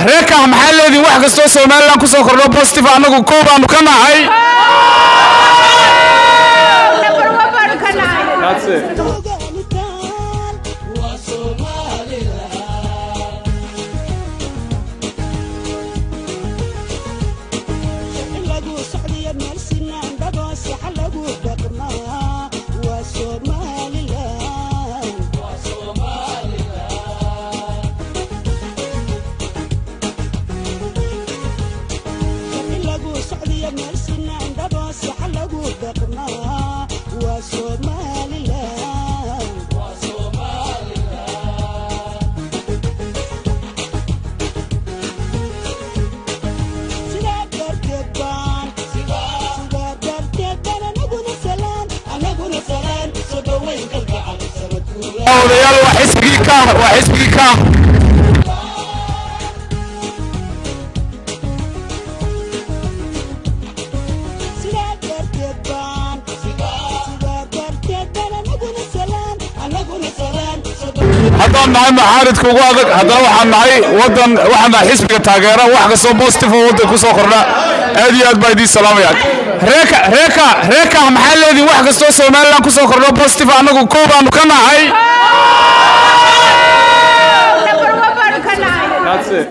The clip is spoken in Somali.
reeka maxaa leedii wax kastoo Soomaaliland ku soo kordho positive anagu koob aanu ka nahay. That's it. odayaal waa xisbigii ka haddaan nahay mucaaridka ugu adag haddana waxaan nahay wadan waxaan nahay xisbiga taageera wax kastoo positive wadan ku soo kordha aad iyo aad baa idin salaamayaan. reeka maxaa leedii wax kastoo Soomaaliland ku soo kordho positive anagu koob aanu ka nahay. That's it.